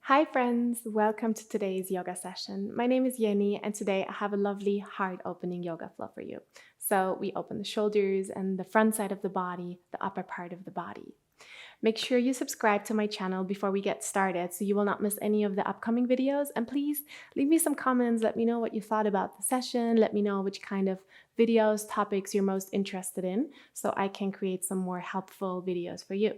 Hi friends, welcome to today's yoga session. My name is Yeni and today I have a lovely heart-opening yoga flow for you. So we open the shoulders and the front side of the body, the upper part of the body. Make sure you subscribe to my channel before we get started so you will not miss any of the upcoming videos, and please leave me some comments, let me know what you thought about the session, let me know which kind of videos, topics you're most interested in so I can create some more helpful videos for you.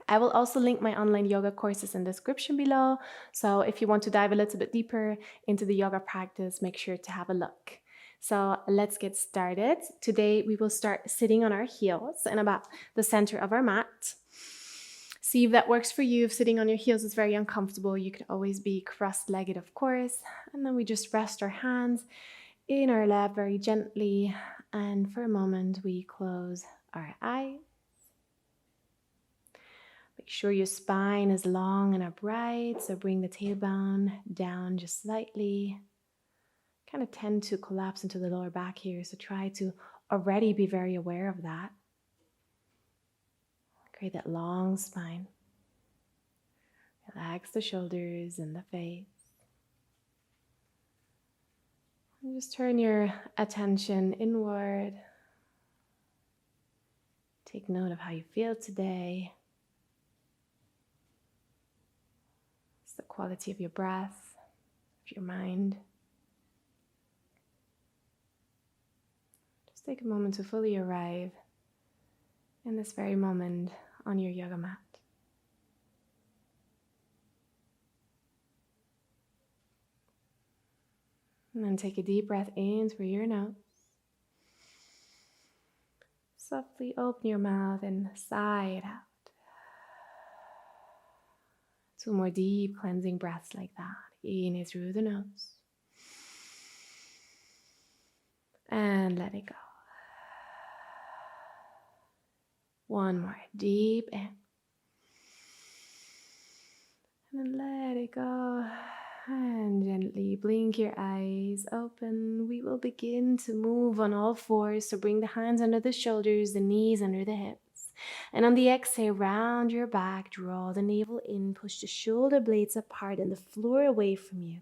I will also link my online yoga courses in the description below. So if you want to dive a little bit deeper into the yoga practice, make sure to have a look. So let's get started. Today we will start sitting on our heels and about the center of our mat. See if that works for you. If sitting on your heels is very uncomfortable, you could always be cross-legged, of course. And then we just rest our hands in our lap very gently. And for a moment, we close our eyes. Make sure your spine is long and upright, so bring the tailbone down just slightly. Kind of tend to collapse into the lower back here, so try to already be very aware of that. Create that long spine. Relax the shoulders and the face. And just turn your attention inward. Take note of how you feel today. The quality of your breath, of your mind. Just take a moment to fully arrive in this very moment on your yoga mat. And then take a deep breath in through your nose. Softly open your mouth and sigh it out. 2 more deep cleansing breaths like that. In through the nose. And let it go. 1 more deep in. And then let it go. And gently blink your eyes open. We will begin to move on all fours. So bring the hands under the shoulders, the knees under the hips. And on the exhale, round your back, draw the navel in, push the shoulder blades apart and the floor away from you.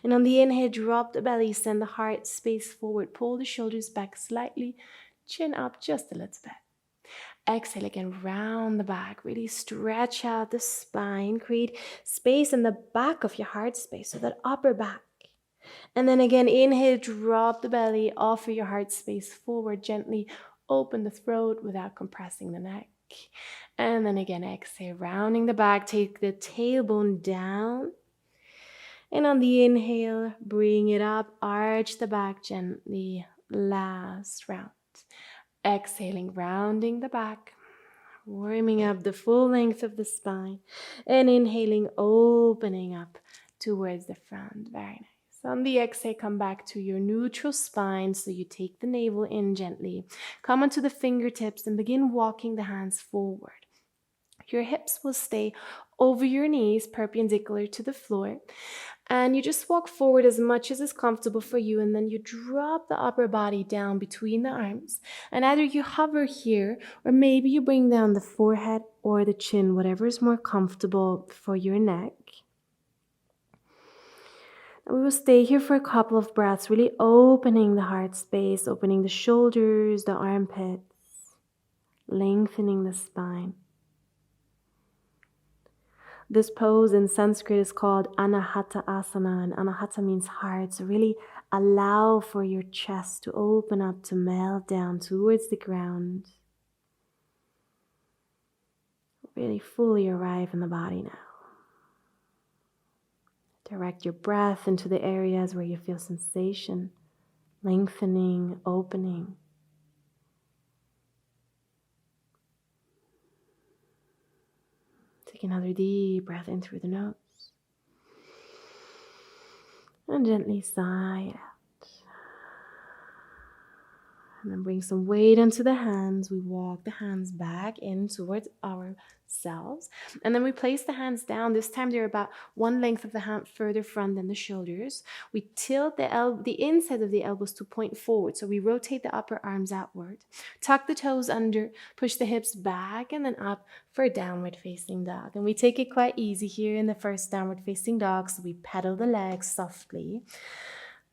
And on the inhale, drop the belly, send the heart space forward, pull the shoulders back slightly, chin up just a little bit. Exhale again, round the back, really stretch out the spine, create space in the back of your heart space, so that upper back. And then again, inhale, drop the belly, offer your heart space forward, gently open the throat without compressing the neck. And then again, exhale, rounding the back, take the tailbone down. And on the inhale, bring it up, arch the back gently, last round. Exhaling, rounding the back, warming up the full length of the spine, and inhaling, opening up towards the front. Very nice. On the exhale, come back to your neutral spine, so you take the navel in gently. Come onto the fingertips and begin walking the hands forward. Your hips will stay over your knees, perpendicular to the floor. And you just walk forward as much as is comfortable for you, and then you drop the upper body down between the arms. And either you hover here, or maybe you bring down the forehead or the chin, whatever is more comfortable for your neck. And we will stay here for a couple of breaths, really opening the heart space, opening the shoulders, the armpits, lengthening the spine. This pose in Sanskrit is called Anahata Asana, and Anahata means heart. So really allow for your chest to open up, to melt down towards the ground. Really fully arrive in the body now. Direct your breath into the areas where you feel sensation, lengthening, opening. Take another deep breath in through the nose. And gently sigh it out. And then bring some weight onto the hands. We walk the hands back in towards ourselves. And then we place the hands down. This time they're about one length of the hand further front than the shoulders. We tilt the inside of the elbows to point forward. So we rotate the upper arms outward. Tuck the toes under. Push the hips back and then up for a downward facing dog. And we take it quite easy here in the first downward facing dog. So we pedal the legs softly.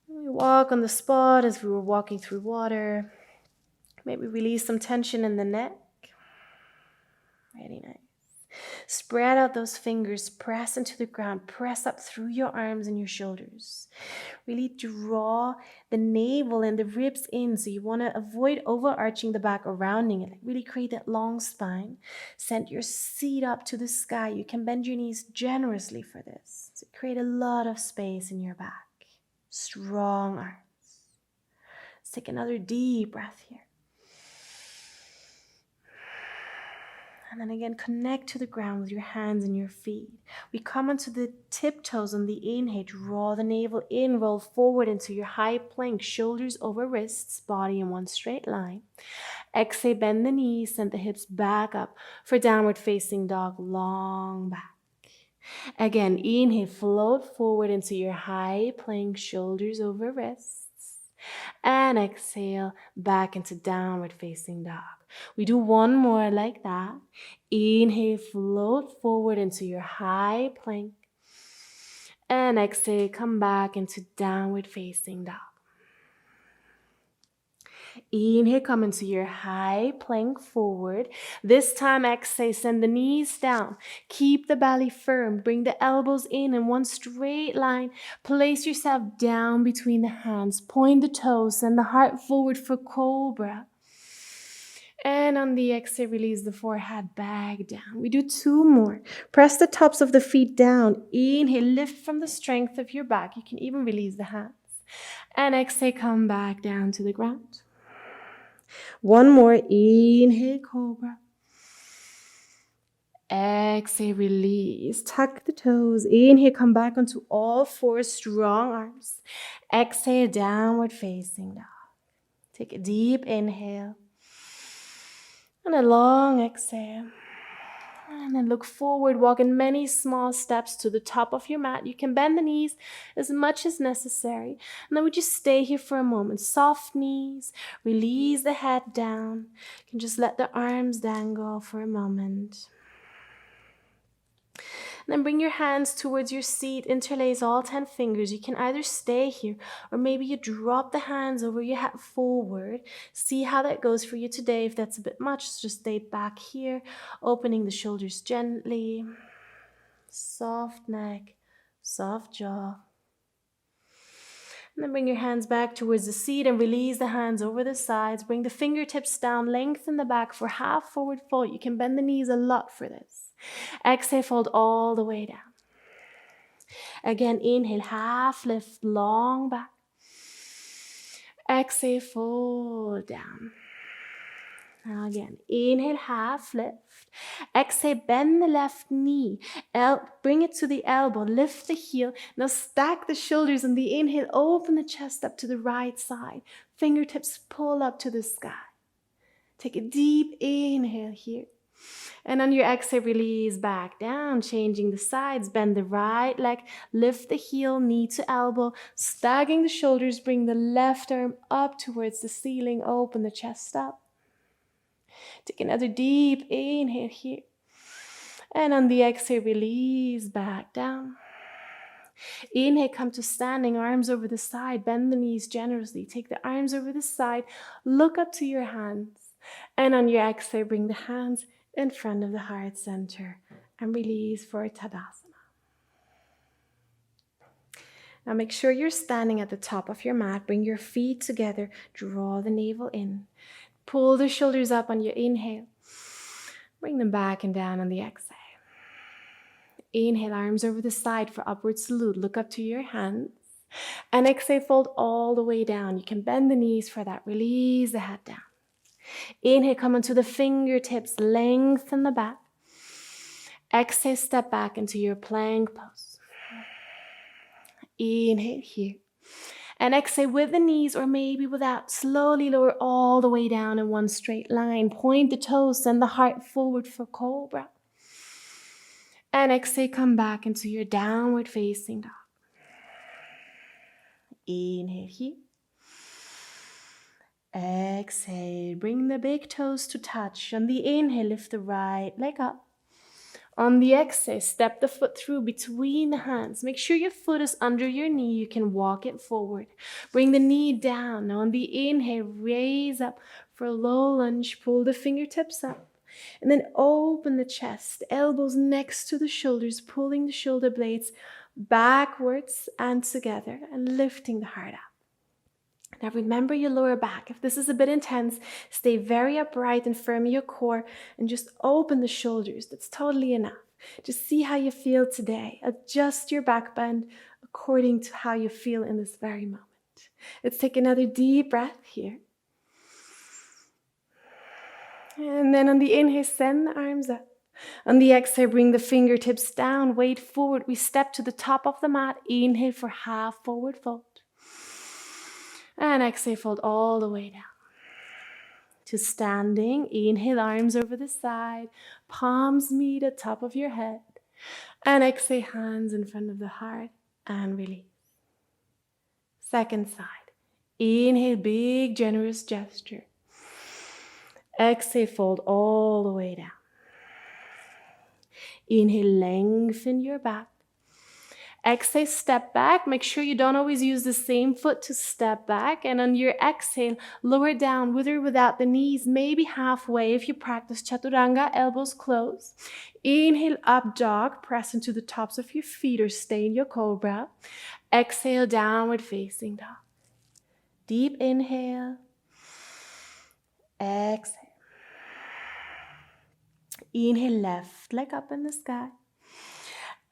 We walk on the spot as we were walking through water. Maybe release some tension in the neck. Really nice. Spread out those fingers, press into the ground, press up through your arms and your shoulders. Really draw the navel and the ribs in, so you want to avoid overarching the back or rounding it. Really create that long spine. Send your seat up to the sky. You can bend your knees generously for this. So create a lot of space in your back. Strong arms. Let's take another deep breath here. And then again, connect to the ground with your hands and your feet. We come onto the tiptoes on the inhale. Draw the navel in, roll forward into your high plank, shoulders over wrists, body in one straight line. Exhale, bend the knees, send the hips back up for downward facing dog, long back. Again, inhale, float forward into your high plank, shoulders over wrists. And exhale, back into downward facing dog. We do one more like that. Inhale, float forward into your high plank. And exhale, come back into downward facing dog. Inhale, come into your high plank forward. This time, exhale, send the knees down. Keep the belly firm. Bring the elbows in one straight line. Place yourself down between the hands. Point the toes. Send the heart forward for cobra. And on the exhale, release the forehead back down. We do two more. Press the tops of the feet down. Inhale, lift from the strength of your back. You can even release the hands. And exhale, come back down to the ground. One more. Inhale, cobra. Exhale, release. Tuck the toes. Inhale, come back onto all fours, strong arms. Exhale, downward facing dog. Take a deep inhale. And a long exhale. And then look forward, walk in many small steps to the top of your mat. You can bend the knees as much as necessary. And then we just stay here for a moment. Soft knees, release the head down. You can just let the arms dangle for a moment. And then bring your hands towards your seat, interlace all 10 fingers. You can either stay here or maybe you drop the hands over your head forward. See how that goes for you today. If that's a bit much, just stay back here, opening the shoulders gently. Soft neck, soft jaw. And then bring your hands back towards the seat and release the hands over the sides. Bring the fingertips down, lengthen the back for half forward fold. You can bend the knees a lot for this. Exhale, fold all the way down. Again, inhale, half lift, long back. Exhale, fold down. Now again, inhale, half lift. Exhale, bend the left knee. Bring it to the elbow, lift the heel. Now stack the shoulders on the inhale, open the chest up to the right side. Fingertips pull up to the sky. Take a deep inhale here. And on your exhale, release back down, changing the sides. Bend the right leg, lift the heel, knee to elbow. Stacking the shoulders, bring the left arm up towards the ceiling. Open the chest up. Take another deep inhale here. And on the exhale, release back down. Inhale, come to standing, arms over the side. Bend the knees generously. Take the arms over the side. Look up to your hands. And on your exhale, bring the hands in front of the heart center and release for Tadasana. Now make sure you're standing at the top of your mat. Bring your feet together. Draw the navel in. Pull the shoulders up on your inhale. Bring them back and down on the exhale. Inhale, arms over the side for upward salute. Look up to your hands. And exhale, fold all the way down. You can bend the knees for that. Release the head down. Inhale, come onto the fingertips, lengthen the back. Exhale, step back into your plank pose. Inhale here. And exhale with the knees or maybe without. Slowly lower all the way down in one straight line. Point the toes, send the heart forward for cobra. And exhale, come back into your downward facing dog. Inhale here. Exhale, bring the big toes to touch. On the inhale, lift the right leg up. On the exhale, step the foot through between the hands. Make sure your foot is under your knee. You can walk it forward. Bring the knee down. Now on the inhale, raise up for a low lunge. Pull the fingertips up. And then open the chest. Elbows next to the shoulders, pulling the shoulder blades backwards and together and lifting the heart up. Now remember your lower back. If this is a bit intense, stay very upright and firm in your core and just open the shoulders. That's totally enough. Just see how you feel today. Adjust your back bend according to how you feel in this very moment. Let's take another deep breath here. And then on the inhale, send the arms up. On the exhale, bring the fingertips down, weight forward. We step to the top of the mat. Inhale for half forward fold. And exhale, fold all the way down to standing. Inhale, arms over the side, palms meet at top of your head. And exhale, hands in front of the heart and release. Second side. Inhale, big generous gesture. Exhale, fold all the way down. Inhale, lengthen your back. Exhale, step back. Make sure you don't always use the same foot to step back. And on your exhale, lower down with or without the knees, maybe halfway if you practice chaturanga, elbows closed. Inhale, up dog. Press into the tops of your feet or stay in your cobra. Exhale, downward facing dog. Deep inhale. Exhale. Inhale, left leg up in the sky.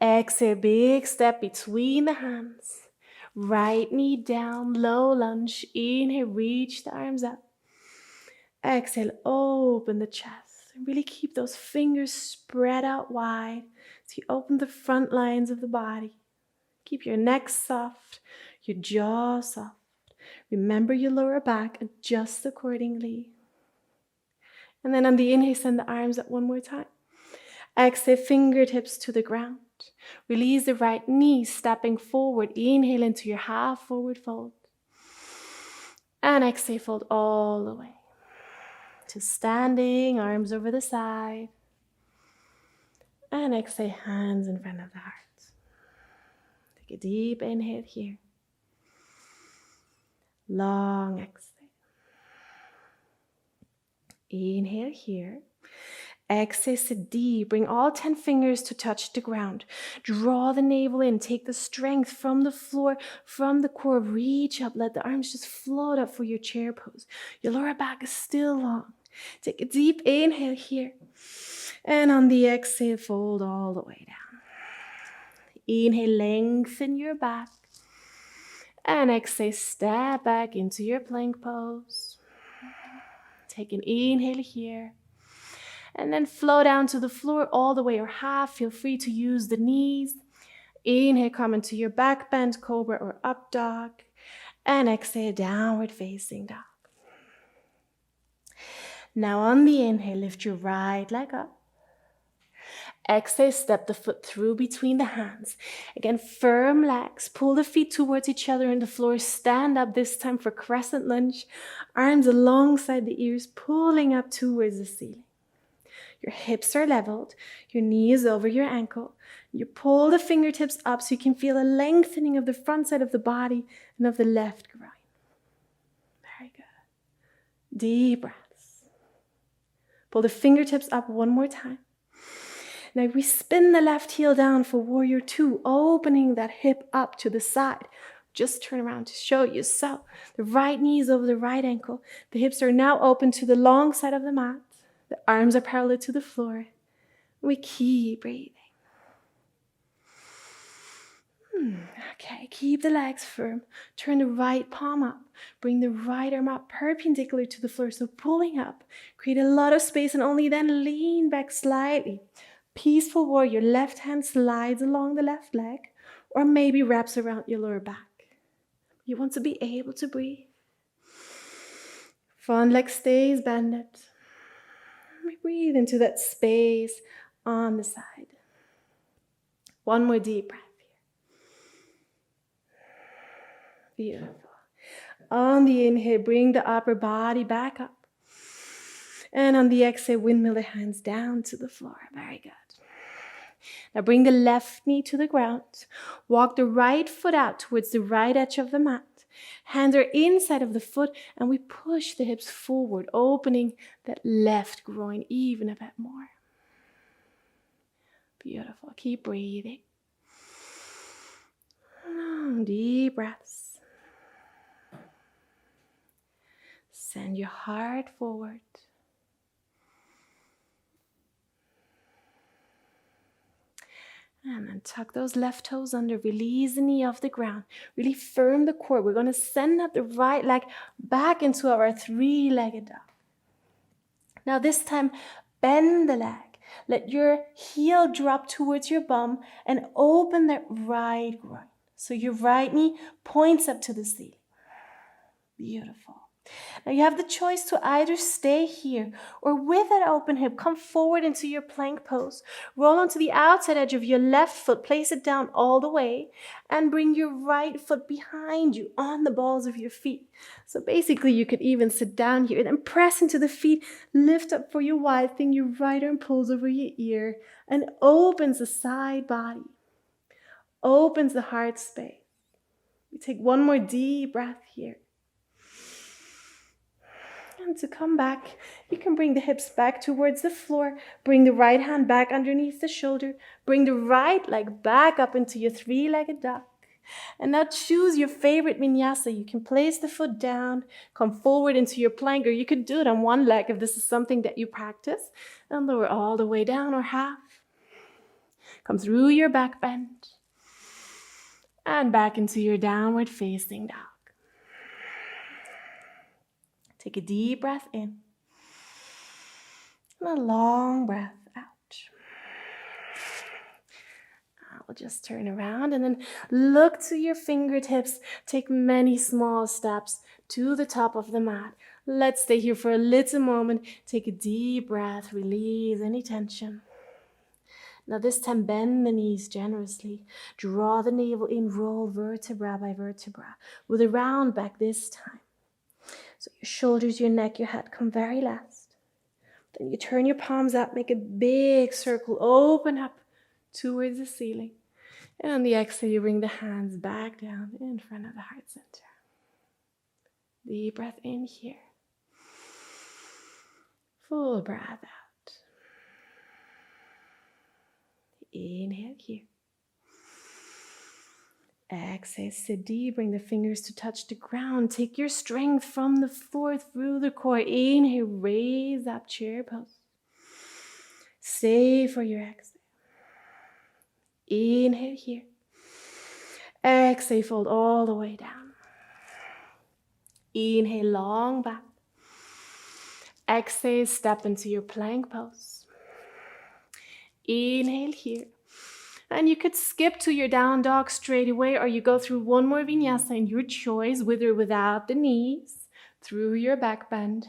Exhale, big step between the hands. Right knee down, low lunge. Inhale, reach the arms up. Exhale, open the chest. Really keep those fingers spread out wide so you open the front lines of the body. Keep your neck soft, your jaw soft. Remember your lower back, adjust accordingly. And then on the inhale, send the arms up one more time. Exhale, fingertips to the ground. Release the right knee, stepping forward. Inhale into your half forward fold. And exhale, fold all the way to standing, arms over the side. And exhale, hands in front of the heart. Take a deep inhale here. Long exhale. Inhale here. Exhale, sit deep. Bring all 10 fingers to touch the ground. Draw the navel in. Take the strength from the floor, from the core. Reach up. Let the arms just float up for your chair pose. Your lower back is still long. Take a deep inhale here. And on the exhale, fold all the way down. Inhale, lengthen your back. And exhale, step back into your plank pose. Take an inhale here. And then flow down to the floor all the way or half. Feel free to use the knees. Inhale, come into your back bend, cobra or up dog. And exhale, downward facing dog. Now on the inhale, lift your right leg up. Exhale, step the foot through between the hands. Again, firm legs. Pull the feet towards each other on the floor. Stand up this time for crescent lunge. Arms alongside the ears, pulling up towards the ceiling. Your hips are leveled. Your knee is over your ankle. You pull the fingertips up so you can feel a lengthening of the front side of the body and of the left groin. Very good. Deep breaths. Pull the fingertips up one more time. Now we spin the left heel down for warrior two, opening that hip up to the side. Just turn around to show you. So the right knee is over the right ankle. The hips are now open to the long side of the mat. The arms are parallel to the floor. We keep breathing. Okay, keep the legs firm. Turn the right palm up. Bring the right arm up perpendicular to the floor. So pulling up. Create a lot of space and only then lean back slightly. Peaceful warrior. Left hand slides along the left leg or maybe wraps around your lower back. You want to be able to breathe. Front leg stays bended. We breathe into that space on the side. One more deep breath here. Beautiful. On the inhale, bring the upper body back up. And on the exhale, windmill the hands down to the floor. Very good. Now bring the left knee to the ground. Walk the right foot out towards the right edge of the mat. Hands are inside of the foot and we push the hips forward, opening that left groin even a bit more. Beautiful. Keep breathing. Deep breaths. Send your heart forward. And then tuck those left toes under, release the knee off the ground. Really firm the core. We're going to send up the right leg back into our three-legged dog. Now this time, bend the leg. Let your heel drop towards your bum and open that right groin. So your right knee points up to the ceiling. Beautiful. Now you have the choice to either stay here or with that open hip, come forward into your plank pose. Roll onto the outside edge of your left foot, place it down all the way, and bring your right foot behind you on the balls of your feet. So basically you could even sit down here and then press into the feet, lift up for your wide thing, your right arm pulls over your ear and opens the side body, opens the heart space. We take one more deep breath here. And to come back, you can bring the hips back towards the floor. Bring the right hand back underneath the shoulder. Bring the right leg back up into your three-legged dog. And now choose your favorite vinyasa. You can place the foot down, come forward into your plank, or you could do it on one leg if this is something that you practice. And lower all the way down or half. Come through your back bend. And back into your downward facing dog. Take a deep breath in and a long breath out. We'll just turn around and then look to your fingertips. Take many small steps to the top of the mat. Let's stay here for a little moment. Take a deep breath, release any tension. Now this time bend the knees generously. Draw the navel in, roll vertebra by vertebra with a round back this time. So your shoulders, your neck, your head come very last. Then you turn your palms up, make a big circle, open up towards the ceiling. And on the exhale, you bring the hands back down in front of the heart center. Deep breath in here. Full breath out. Inhale here. Exhale, sit deep, bring the fingers to touch the ground. Take your strength from the floor through the core. Inhale, raise up, chair pose. Stay for your exhale. Inhale here. Exhale, fold all the way down. Inhale, long back. Exhale, step into your plank pose. Inhale here. And you could skip to your down dog straight away, or you go through one more vinyasa in your choice, with or without the knees, through your back bend.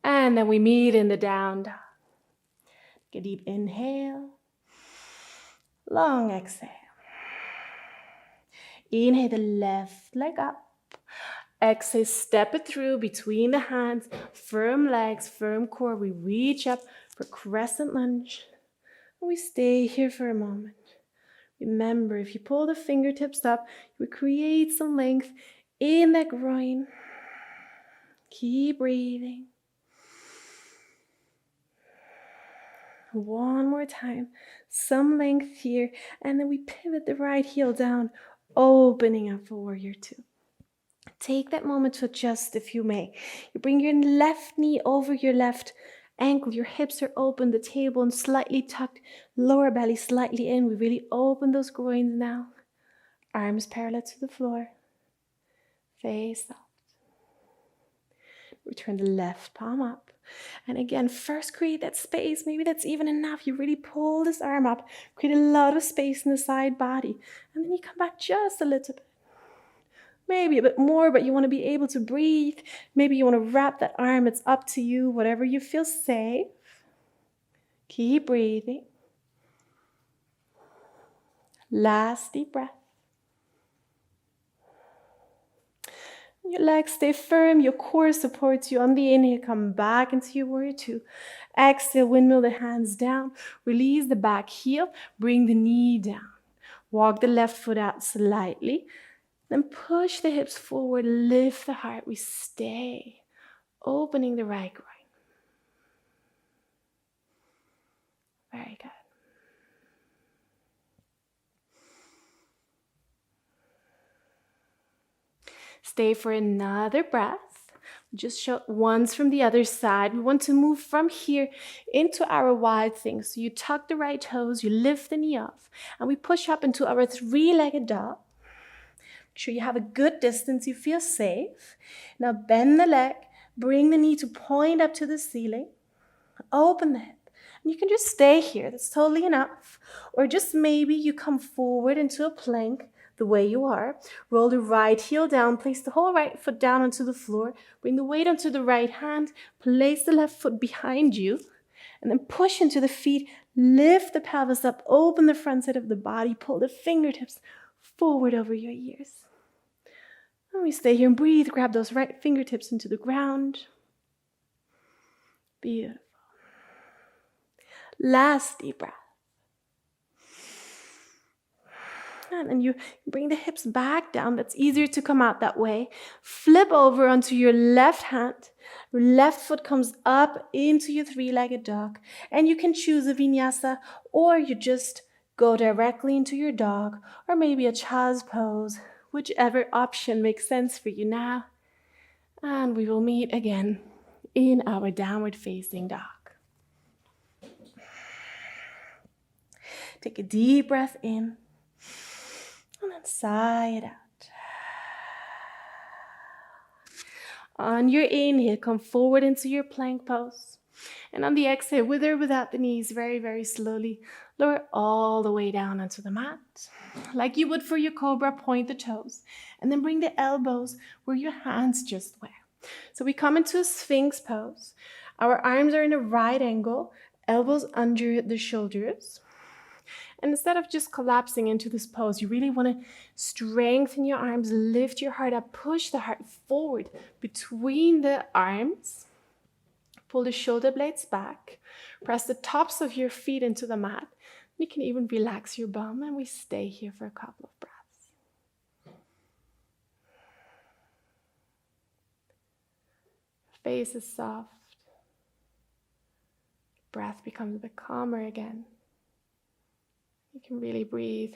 And then we meet in the down dog. Take a deep inhale. Long exhale. Inhale the left leg up. Exhale, step it through between the hands. Firm legs, firm core. We reach up for crescent lunge. And we stay here for a moment. Remember, if you pull the fingertips up, you create some length in that groin. Keep breathing. One more time. Some length here. And then we pivot the right heel down, opening up for warrior two. Take that moment to adjust if you may. You bring your left knee over your left ankle. Your hips are open, the tailbone slightly tucked, lower belly slightly in. We really open those groins now. Arms parallel to the floor. Face up. Return the left palm up. And again, first create that space. Maybe that's even enough. You really pull this arm up. Create a lot of space in the side body. And then you come back just a little bit. Maybe a bit more, but you want to be able to breathe. Maybe you want to wrap that arm. It's up to you, whatever you feel safe. Keep breathing. Last deep breath. Your legs stay firm, your core supports you. On the inhale, come back into your warrior two. Exhale, windmill the hands down. Release the back heel, bring the knee down. Walk the left foot out slightly. Then push the hips forward, lift the heart. We stay, opening the right groin. Very good. Stay for another breath. Just show once from the other side. We want to move from here into our wide thing. So you tuck the right toes, you lift the knee off, and we push up into our three-legged dog. Make sure you have a good distance, you feel safe. Now bend the leg, bring the knee to point up to the ceiling. Open the hip. And you can just stay here, that's totally enough. Or just maybe you come forward into a plank the way you are. Roll the right heel down, place the whole right foot down onto the floor. Bring the weight onto the right hand, place the left foot behind you. And then push into the feet, lift the pelvis up, open the front side of the body, pull the fingertips forward over your ears. And we stay here and breathe, grab those right fingertips into the ground. Beautiful. Last deep breath. And then you bring the hips back down. That's easier to come out that way. Flip over onto your left hand. Your left foot comes up into your three-legged dog. And you can choose a vinyasa, or you just go directly into your dog, or maybe a child's pose, whichever option makes sense for you now. And we will meet again in our downward facing dog. Take a deep breath in, and then sigh it out. On your inhale, come forward into your plank pose. And on the exhale, with or without the knees, very, very slowly, lower all the way down onto the mat. Like you would for your cobra, point the toes. And then bring the elbows where your hands just were. So we come into a Sphinx pose. Our arms are in a right angle, elbows under the shoulders. And instead of just collapsing into this pose, you really want to strengthen your arms, lift your heart up, push the heart forward between the arms. Pull the shoulder blades back. Press the tops of your feet into the mat. You can even relax your bum, and we stay here for a couple of breaths. Face is soft. Breath becomes a bit calmer again. You can really breathe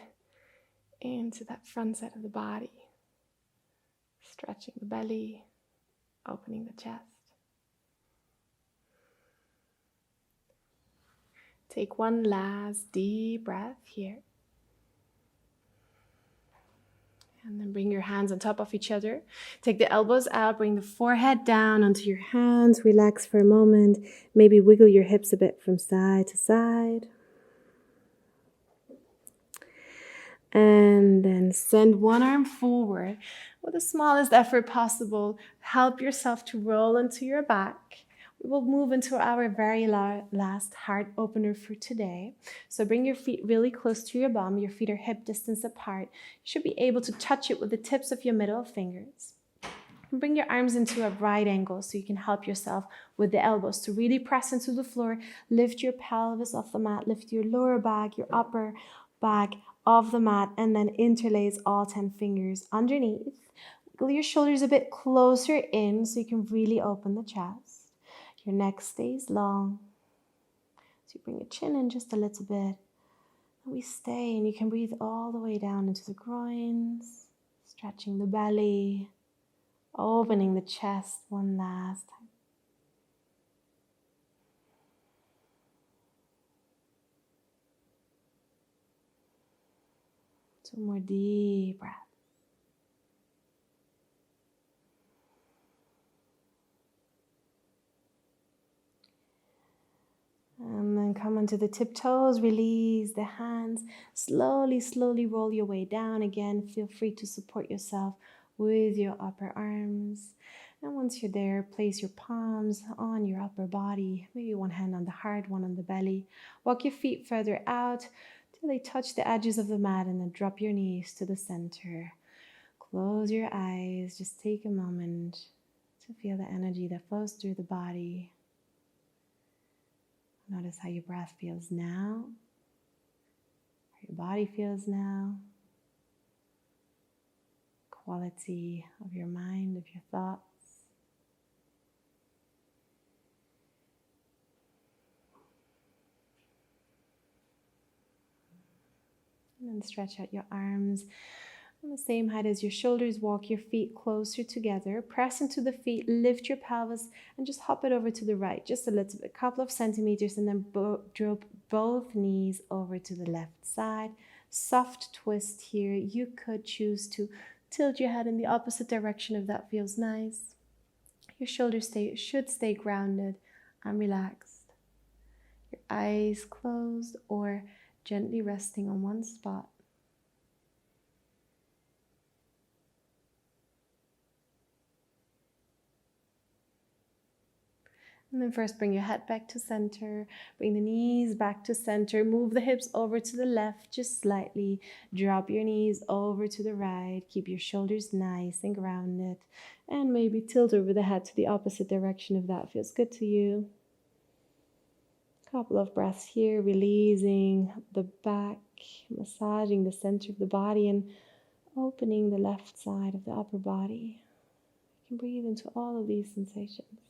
into that front side of the body, stretching the belly, opening the chest. Take one last deep breath here. And then bring your hands on top of each other. Take the elbows out, bring the forehead down onto your hands. Relax for a moment. Maybe wiggle your hips a bit from side to side. And then send one arm forward with the smallest effort possible. Help yourself to roll onto your back. We will move into our very last heart opener for today. So bring your feet really close to your bum. Your feet are hip distance apart. You should be able to touch it with the tips of your middle fingers. And bring your arms into a right angle so you can help yourself with the elbows to really press into the floor. Lift your pelvis off the mat. Lift your lower back, your upper back off the mat, and then interlace all 10 fingers underneath. Wiggle your shoulders a bit closer in so you can really open the chest. Your neck stays long. So you bring your chin in just a little bit. And we stay, and you can breathe all the way down into the groins, stretching the belly, opening the chest one last time. 2 more deep breaths. And then come onto the tiptoes, release the hands. Slowly, slowly roll your way down again. Feel free to support yourself with your upper arms. And once you're there, place your palms on your upper body, maybe one hand on the heart, one on the belly. Walk your feet further out till they touch the edges of the mat, and then drop your knees to the center. Close your eyes, just take a moment to feel the energy that flows through the body. Notice how your breath feels now, how your body feels now, quality of your mind, of your thoughts. And then stretch out your arms on the same height as your shoulders. Walk your feet closer together. Press into the feet, lift your pelvis, and just hop it over to the right, just a little bit, a couple of centimeters, and then drop both knees over to the left side. Soft twist here. You could choose to tilt your head in the opposite direction if that feels nice. Your shoulders should stay grounded and relaxed. Your eyes closed or gently resting on one spot. And then first bring your head back to center, bring the knees back to center, move the hips over to the left just slightly, drop your knees over to the right, keep your shoulders nice and grounded, and maybe tilt over the head to the opposite direction if that feels good to you. Couple of breaths here, releasing the back, massaging the center of the body and opening the left side of the upper body. You can breathe into all of these sensations.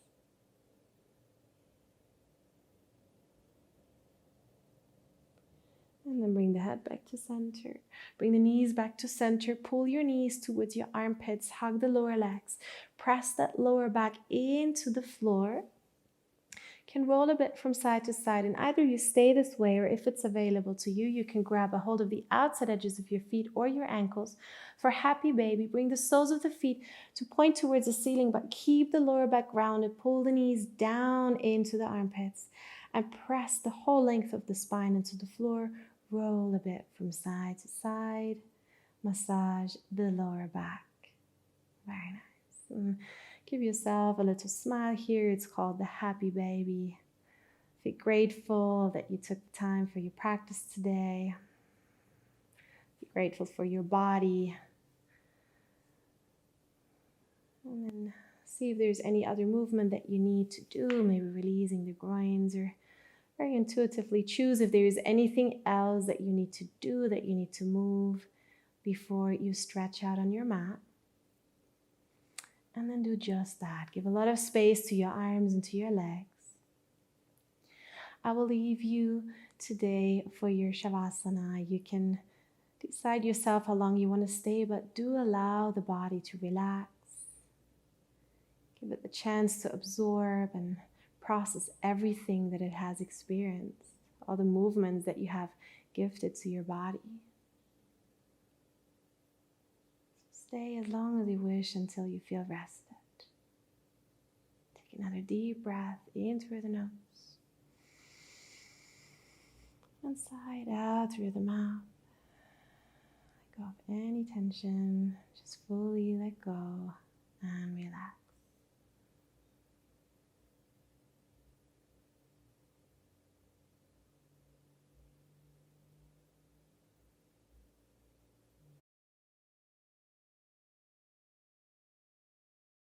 And then bring the head back to center. Bring the knees back to center. Pull your knees towards your armpits. Hug the lower legs. Press that lower back into the floor. Can roll a bit from side to side, and either you stay this way, or if it's available to you, you can grab a hold of the outside edges of your feet or your ankles. For happy baby, bring the soles of the feet to point towards the ceiling, but keep the lower back grounded. Pull the knees down into the armpits and press the whole length of the spine into the floor. Roll a bit from side to side. Massage the lower back. Very nice. And give yourself a little smile here. It's called the happy baby. Feel grateful that you took time for your practice today. Be grateful for your body. And then see if there's any other movement that you need to do, maybe releasing the groins, or very intuitively choose if there is anything else that you need to do, that you need to move before you stretch out on your mat. And then do just that. Give a lot of space to your arms and to your legs. I will leave you today for your Savasana. You can decide yourself how long you want to stay, but do allow the body to relax. Give it the chance to absorb and process everything that it has experienced, all the movements that you have gifted to your body. Stay as long as you wish until you feel rested. Take another deep breath in through the nose and sigh out through the mouth. Let go of any tension. Just fully let go and relax.